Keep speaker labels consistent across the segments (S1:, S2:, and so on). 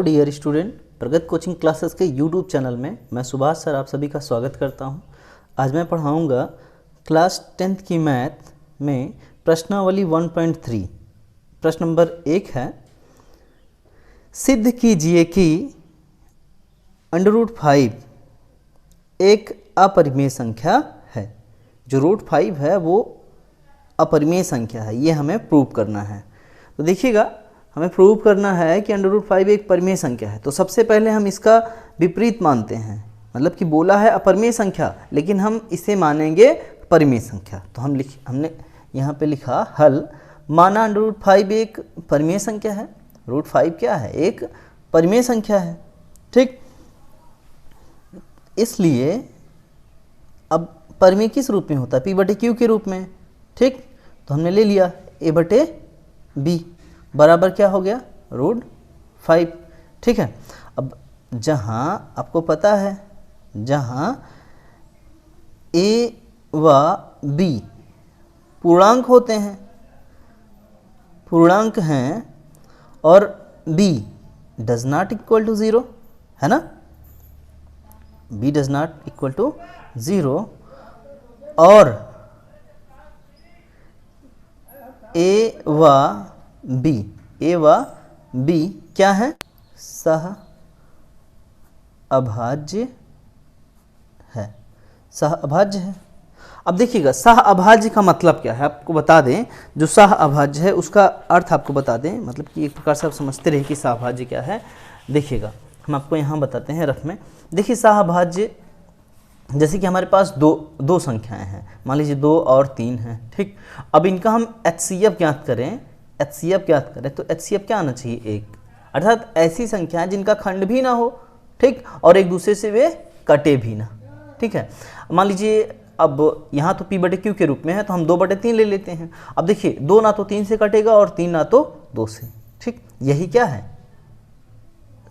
S1: Dear student, प्रगत coaching classes के YouTube channel में मैं सुभाष सर आप सभी का स्वागत करता हूं। आज मैं पढ़ाऊंगा क्लास 10th की मैथ में प्रश्नावली 1.3। प्रश्न नंबर 1 है, सिद्ध कीजिए कि √5 एक अपरिमेय संख्या है। जो √5 है वो अपरिमेय संख्या है, ये हमें प्रूव करना है। तो देखिएगा, हमें प्रूव करना है कि √5 एक परिमेय संख्या है। तो सबसे पहले हम इसका विपरीत मानते हैं, मतलब कि बोला है अपरिमेय संख्या, लेकिन हम इसे मानेंगे परिमेय संख्या। तो हमने यहाँ पे लिखा हल, माना √5 एक परिमेय संख्या है। √5 क्या है? एक परिमेय संख्या है। ठीक, इसलिए अब परिमेय किस रूप में होता है? P/Q के रूप में। ठीक, तो हमने ले लिया A/B बराबर क्या हो गया? √5। ठीक है, अब जहाँ आपको पता है, जहाँ A व B पूर्णांक होते हैं, पूर्णांक हैं, और B does not equal to 0 है ना, B does not equal to 0, और A व B क्या है? सह अभाज्य है, सह अभाज्य है। अब देखिएगा, सह अभाज्य का मतलब क्या है आपको बता दें। जो सह अभाज्य है उसका अर्थ आपको बता दें, मतलब कि एक प्रकार से आप समझते रहे कि सह अभाज्य क्या है। देखिएगा, हम आपको यहाँ बताते हैं रफ में। देखिए, सह अभाज्य जैसे कि हमारे पास दो संख्याएं हैं, मान लीजिए 2 और 3 हैं। ठीक, अब इनका हम HCF ज्ञात करें, तो HCF क्या आना चाहिए? 1, अर्थात ऐसी संख्याएं जिनका खंड भी ना हो, ठीक, और एक दूसरे से वे कटे भी ना। ठीक है, मान लीजिए अब यहाँ तो P/Q के रूप में है, तो हम 2/3 ले लेते हैं। अब देखिए, 2 ना तो 3 से कटेगा और 3 ना तो 2 से। ठीक, यही क्या है?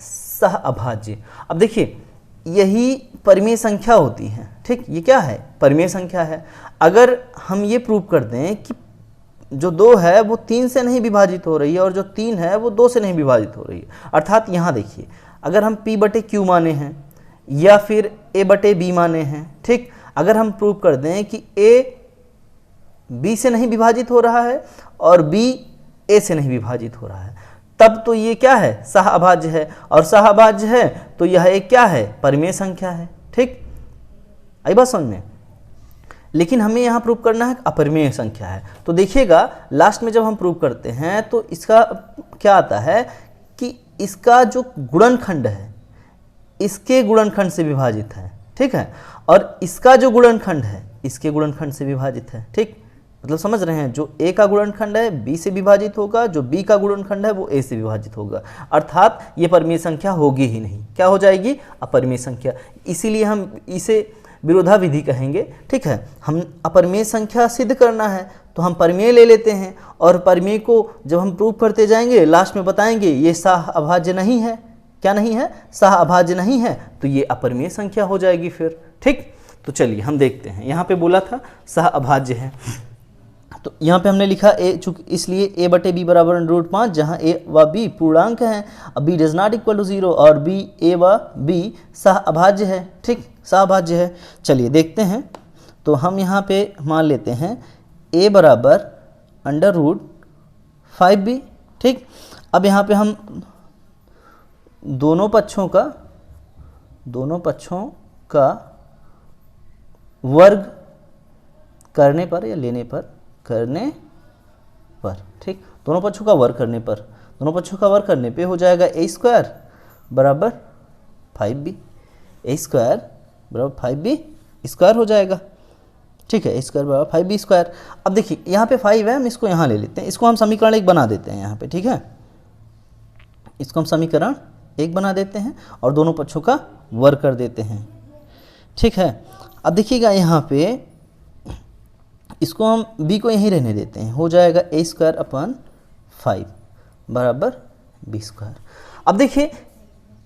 S1: सह अभाज्य। अब देखिए, यही परिमेय संख्या होती है। ठीक, ये क्या है? परिमेय संख्या है। अगर हम ये प्रूव कर दें कि जो 2 है वो 3 से नहीं विभाजित हो रही है, और जो 3 है वो 2 से नहीं विभाजित हो रही है, अर्थात यहाँ देखिए, अगर हम P/Q माने हैं या फिर A/B माने हैं, ठीक, अगर हम प्रूव कर दें कि A B से नहीं विभाजित हो रहा है और B A से नहीं विभाजित हो रहा है, तब तो ये क्या है? सह अभाज्य है। और सह अभाज्य है तो यह एक क्या है? परिमेय संख्या है। ठीक, आई बात समझ में? लेकिन हमें यहाँ प्रूव करना है अपरिमेय संख्या है। तो देखिएगा, लास्ट में जब हम प्रूव करते हैं तो इसका क्या आता है कि इसका जो गुणनखंड है इसके गुणनखंड से विभाजित है। ठीक है, और इसका जो गुणनखंड है इसके गुणनखंड से विभाजित है। ठीक, मतलब समझ रहे हैं, जो A का गुणनखंड है B से विभाजित होगा, जो B का गुणनखंड है वो A से विभाजित होगा, अर्थात ये परिमेय संख्या होगी ही नहीं। क्या हो जाएगी? अपरिमेय संख्या। इसीलिए हम इसे विरोधा विधि कहेंगे। ठीक है, हम अपरिमेय संख्या सिद्ध करना है तो हम परिमेय ले लेते हैं, और परिमेय को जब हम प्रूव करते जाएंगे लास्ट में बताएंगे ये सह अभाज्य नहीं है। क्या नहीं है? सह अभाज्य नहीं है, तो ये अपरिमेय संख्या हो जाएगी फिर। ठीक, तो चलिए हम देखते हैं। यहाँ पे बोला था सह अभाज्य है, तो यहाँ पे हमने लिखा A, चूंकि इसलिए A/B बराबर √5, जहाँ A व B पूर्णांक हैं, अब B does not equal to 0, और A व B सह अभाज्य है। ठीक, सह अभाज्य है। चलिए देखते हैं। तो हम यहाँ पे मान लेते हैं A बराबर √5B। ठीक, अब यहाँ पे हम दोनों पक्षों का वर्ग करने पर या लेने पर, ठीक, दोनों पक्षों का वर्ग करने पे हो जाएगा A² बराबर 5B। A² बराबर 5B² हो जाएगा। ठीक है, A² बराबर 5B²। अब देखिए, यहाँ पे 5 है, हम इसको यहाँ ले लेते हैं, इसको हम समीकरण 1 बना देते हैं यहाँ पे। ठीक है, इसको हम समीकरण 1 बना देते हैं और दोनों पक्षों का वर्ग कर देते हैं। ठीक है, अब देखिएगा, यहाँ पे इसको हम B को यहीं रहने देते हैं, हो जाएगा A² बराबर B²। अब देखिए,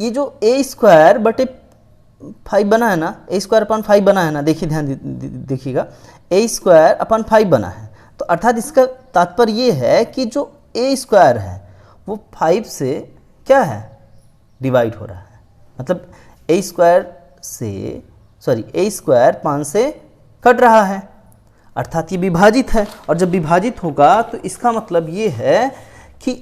S1: ये जो A² बना है ना, A² बना है ना, देखिए ध्यान देखिएगा, A² बना है, तो अर्थात इसका तात्पर्य ये है कि जो A² है वो 5 से क्या है? डिवाइड हो रहा है, मतलब ए स्क्वायर 5 से कट रहा है, अर्थात ये विभाजित है। और जब विभाजित होगा तो इसका मतलब ये है कि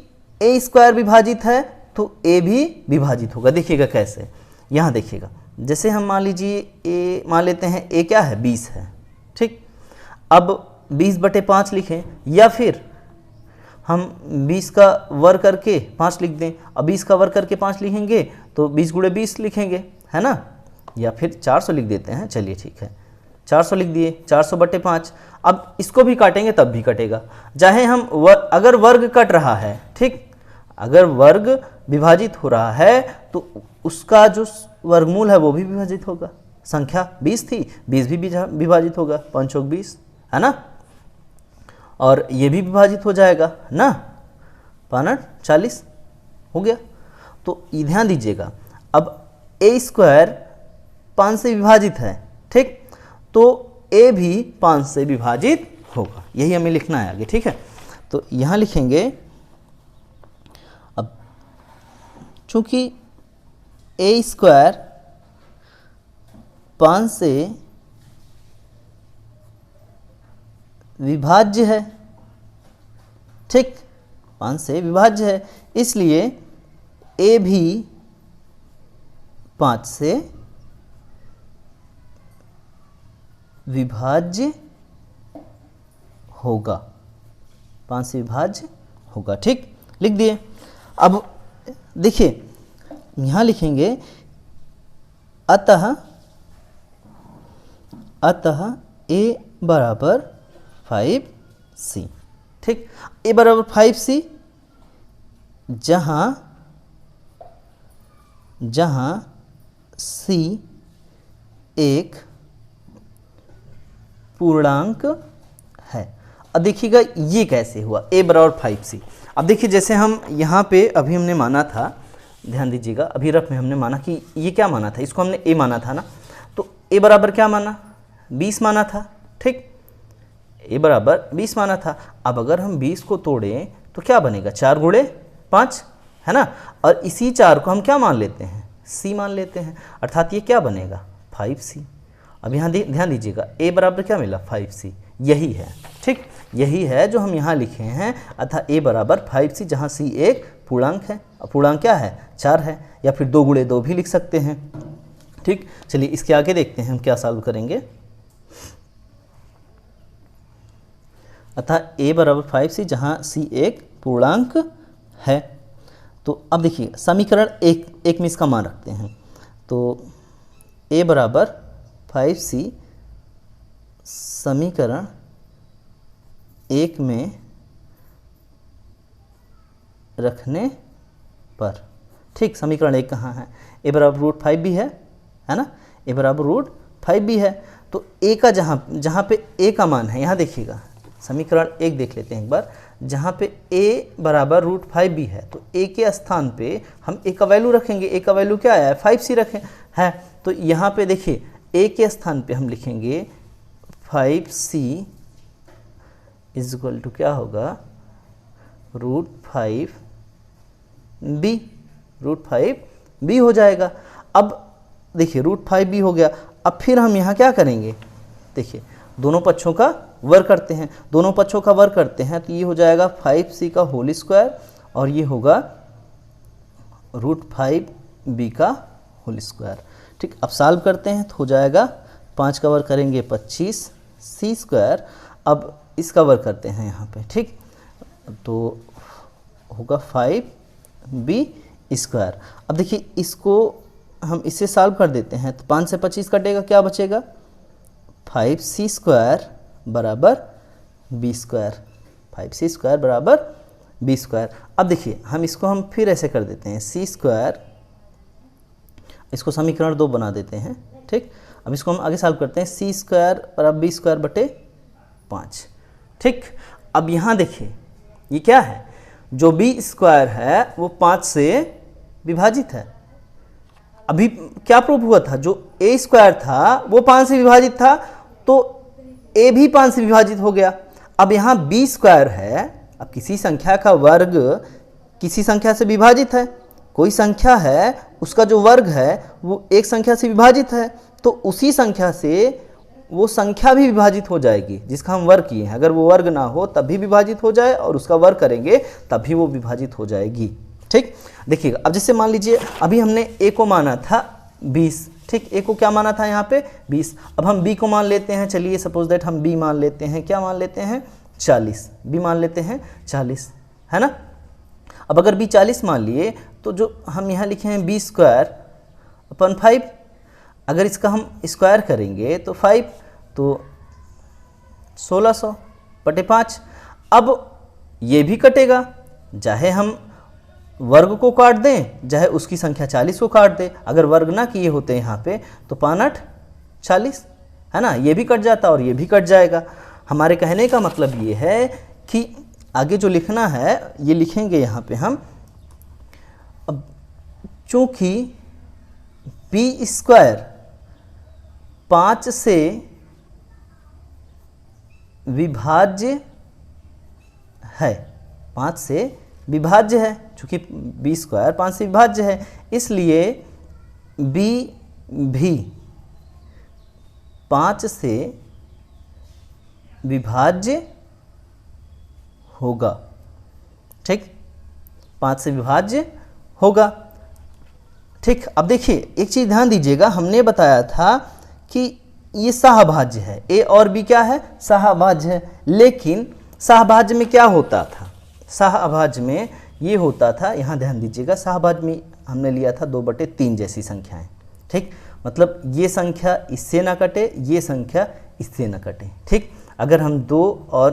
S1: ए स्क्वायर विभाजित है तो ए भी विभाजित होगा। देखिएगा कैसे, यहाँ देखिएगा, जैसे हम मान लीजिए ए मान लेते हैं, ए क्या है 20 है, ठीक। अब 20/5 लिखें, या फिर हम 20 का वर्ग करके 5 लिख दें। अब 20 का वर्ग करके 5 लिखेंगे तो 20 × 20 लिखेंगे, है ना, या फिर 400 लिख देते हैं, चलिए ठीक है 400 लिख दिए, 400/5। अब इसको भी काटेंगे तब भी कटेगा, चाहे हम अगर वर्ग कट रहा है, ठीक, अगर वर्ग विभाजित हो रहा है तो उसका जो वर्गमूल है वो भी विभाजित होगा। संख्या 20 थी, 20 भी विभाजित होगा, 5 चौक 20, है ना, और ये भी विभाजित हो जाएगा ना, 5 40 हो गया। तो ये ध्यान दीजिएगा, अब ए स्क्वायर 5 से विभाजित है, ठीक, तो ए भी 5 से विभाजित होगा, यही हमें लिखना है आगे, ठीक है। तो यहाँ लिखेंगे, अब चूंकि ए स्क्वायर 5 से विभाज्य है, ठीक, 5 से विभाज्य है, इसलिए ए भी 5 से विभाज्य होगा, 5 से विभाज्य होगा, ठीक, लिख दिए। अब देखिए यहाँ लिखेंगे अतः a बराबर 5c, ठीक, a बराबर 5c, जहाँ c एक पूर्णांक है। अब देखिएगा ये कैसे हुआ, a बराबर 5c। अब देखिए जैसे हम यहाँ पे अभी हमने माना था, ध्यान दीजिएगा, अभी रफ में हमने माना कि ये क्या माना था, इसको हमने a माना था ना, तो a बराबर क्या माना, 20 माना था, ठीक, a बराबर 20 माना था। अब अगर हम 20 को तोड़ें तो क्या बनेगा, 4 × 5, है ना, और इसी 4 को हम क्या मान लेते हैं, c मान लेते हैं, अर्थात ये क्या बनेगा 5c। अब यहाँ ध्यान दीजिएगा, a बराबर क्या मिला 5c, यही है, ठीक, यही है जो हम यहाँ लिखे हैं, अर्थात a बराबर 5c, जहाँ c एक पूर्णांक है, पूर्णांक क्या है 4 है, या फिर 2 × 2 भी लिख सकते हैं, ठीक। चलिए इसके आगे देखते हैं हम क्या सॉल्व करेंगे। अतः a बराबर 5c, जहाँ c एक पूर्णांक है। तो अब देखिए समीकरण एक में इसका मान रखते हैं, तो a बराबर 5c समीकरण 1 में रखने पर, ठीक, समीकरण 1 कहाँ है, a बराबर √5 भी है ना, a बराबर √5 भी है। तो a का जहाँ पे a का मान है, यहाँ देखिएगा समीकरण 1 देख लेते हैं एक बार, जहाँ पे a बराबर √5 भी है, तो a के स्थान पे हम a का वैल्यू रखेंगे, a का वैल्यू क्या आया है 5c रखें है, तो यहाँ पे देखिए a के स्थान पे हम लिखेंगे 5c इज इक्वल टू क्या होगा √5b हो जाएगा। अब देखिए √5b हो गया, अब फिर हम यहाँ क्या करेंगे, देखिए दोनों पक्षों का वर्ग करते हैं, दोनों पक्षों का वर्ग करते हैं तो ये हो जाएगा 5c का होल स्क्वायर और ये होगा √5b का होल स्क्वायर, ठीक। अब सॉल्व करते हैं तो हो जाएगा 5 का वर्ग करेंगे 25 c स्क्वायर, अब इसका वर्ग करते हैं यहाँ पे, ठीक, तो होगा 5b स्क्वायर। अब देखिए इसको हम इससे सॉल्व कर देते हैं तो 5 से 25 कटेगा, क्या बचेगा 5c स्क्वायर बराबर b स्क्वायर, 5c स्क्वायर बराबर b स्क्वायर। अब देखिए हम फिर ऐसे कर देते हैं c स्क्वायर, इसको समीकरण 2 बना देते हैं, ठीक। अब इसको हम आगे सॉल्व करते हैं, c स्क्वायर बराबर b स्क्वायर बटे 5, ठीक। अब यहाँ देखिए ये क्या है, जो b स्क्वायर है वो 5 से विभाजित है। अभी क्या प्रूफ हुआ था, जो a स्क्वायर था वो 5 से विभाजित था, तो a भी 5 से विभाजित हो गया। अब यहाँ b स्क्वायर है, अब किसी संख्या का वर्ग किसी संख्या से विभाजित है, कोई संख्या है उसका जो वर्ग है वो एक संख्या से विभाजित है, तो उसी संख्या से वो संख्या भी विभाजित हो जाएगी जिसका हम वर्ग किए हैं। अगर वो वर्ग ना हो तब भी विभाजित हो जाए और उसका वर्ग करेंगे तब भी वो विभाजित हो जाएगी। ठीक, देखिएगा अब जैसे मान लीजिए अभी हमने a को माना था 20, ठीक, a को क्या माना था यहाँ पे 20। अब हम b को मान लेते हैं, चलिए सपोज दैट हम b मान लेते हैं, क्या मान लेते हैं 40, b मान लेते हैं 40, है ना। अब अगर b 40 मान लिए तो जो हम यहाँ लिखे हैं b स्क्वायर अपन 5, अगर इसका हम स्क्वायर करेंगे तो 5 तो 1600/5। अब ये भी कटेगा, चाहे हम वर्ग को काट दें चाहे उसकी संख्या 40 को काट दें। अगर वर्ग ना किए होते यहाँ पे तो 5×8 40, है ना, ये भी कट जाता और ये भी कट जाएगा। हमारे कहने का मतलब ये है कि आगे जो लिखना है ये लिखेंगे यहाँ पे हम। अब चूँकि b स्क्वायर 5 से विभाज्य है, 5 से विभाज्य है, चूँकि b स्क्वायर 5 से विभाज्य है, इसलिए b भी 5 से विभाज्य होगा। ठीक, 5 से विभाज्य होगा। ठीक, अब देखिए एक चीज़ ध्यान दीजिएगा, हमने बताया था कि ये सहभाज्य है, a और b क्या है सहभाज्य है, लेकिन सहभाज्य में क्या होता था, सहभाज्य में ये होता था, यहाँ ध्यान दीजिएगा, सहभाज्य में हमने लिया था 2/3 जैसी संख्याएं। ठीक, मतलब ये संख्या इससे ना कटे, ये संख्या इससे ना कटे। ठीक, अगर हम 2 और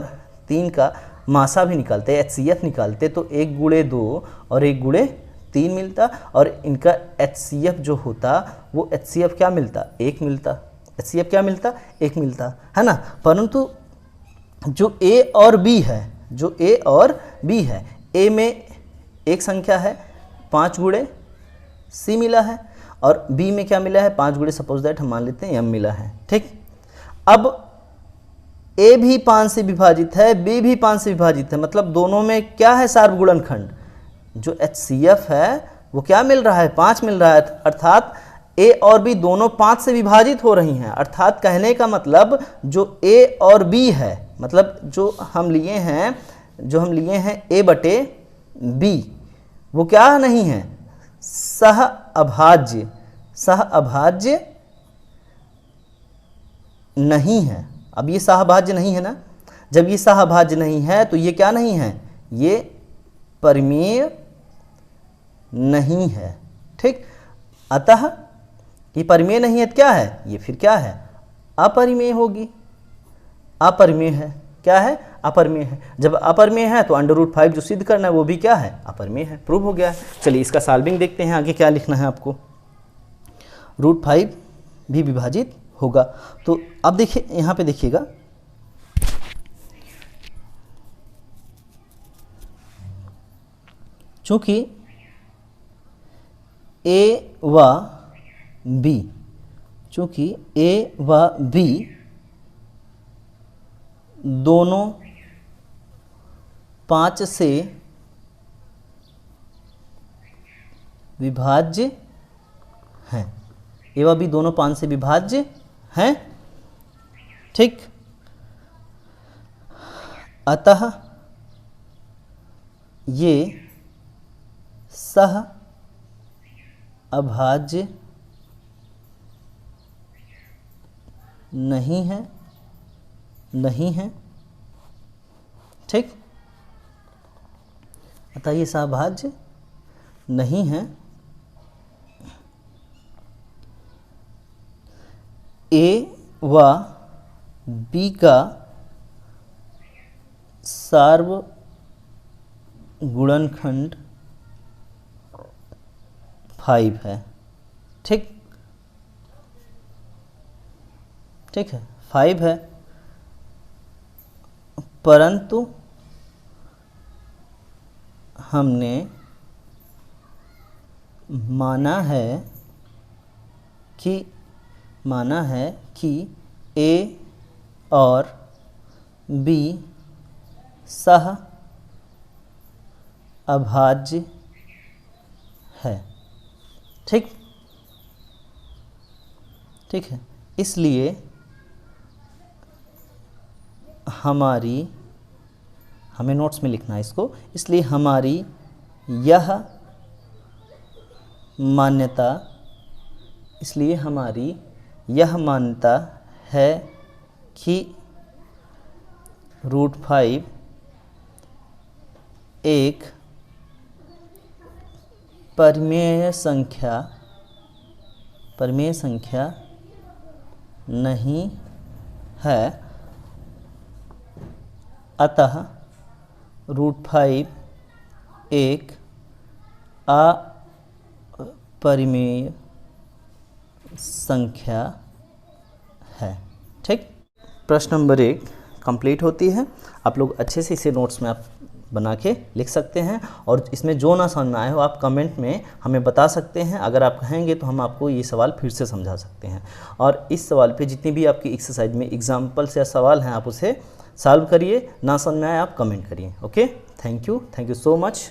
S1: 3 का मासा भी निकालते, HCF निकालते, तो 1 × 2 और 1 × 3 मिलता, और इनका HCF जो होता वो HCF क्या मिलता 1 मिलता, HCF क्या मिलता 1 मिलता, है ना। परंतु जो A और B है, जो A और B है, A में एक संख्या है 5 × C मिला है, और B में क्या मिला है 5 × सपोज दैट हम मान लेते हैं M मिला है। ठीक, अब A भी 5 से विभाजित है, B भी 5 से विभाजित है, मतलब दोनों में क्या है सार्वगुणनखंड, जो HCF है वो क्या मिल रहा है 5 मिल रहा है, अर्थात A और B दोनों 5 से विभाजित हो रही हैं। अर्थात कहने का मतलब जो A और B है, मतलब जो हम लिए हैं A/B, वो क्या नहीं है सहअभाज्य, सहअभाज्य नहीं है। अब ये सहभाज्य नहीं है ना, जब ये सहभाज्य नहीं है तो ये क्या नहीं है, ये परिमेय नहीं है। ठीक, अतः ये परिमेय नहीं है तो क्या है, ये फिर क्या है अपरिमेय होगी, अपरिमेय है, क्या है अपरिमेय है। जब अपरिमेय है तो √5 जो सिद्ध करना है वो भी क्या है अपरिमेय है, प्रूव हो गया है। चलिए इसका सॉल्विंग देखते हैं, आगे क्या लिखना है आपको। √5 भी विभाजित होगा, तो अब देखिए यहाँ पे देखिएगा, चूंकि A व B, चूंकि A व B दोनों 5 से विभाज्य हैं, A व B दोनों 5 से विभाज्य हैं। ठीक, अतः ये सह अभाज्य नहीं है, नहीं है। ठीक, अतः ये सहअभाज्य नहीं है। A व B का सार्वगुणनखंड 5 है। ठीक, ठीक है 5 है, परंतु हमने माना है कि A और B सह अभाज्य है। ठीक ठीक है, इसलिए हमें नोट्स में लिखना है इसको, इसलिए हमारी यह मान्यता है कि √5 एक परिमेय संख्या नहीं है, अतः √5 एक अपरिमेय संख्या है। ठीक, प्रश्न नंबर 1 कंप्लीट होती है। आप लोग अच्छे से इसे नोट्स में आप बना के लिख सकते हैं, और इसमें जो ना समझ में आए हो आप कमेंट में हमें बता सकते हैं। अगर आप कहेंगे तो हम आपको ये सवाल फिर से समझा सकते हैं, और इस सवाल पे जितनी भी आपकी एक्सरसाइज में एग्जाम्पल्स या सवाल हैं आप उसे सॉल्व करिए। ना समझ में आए आप कमेंट करिए। Okay, thank you so much.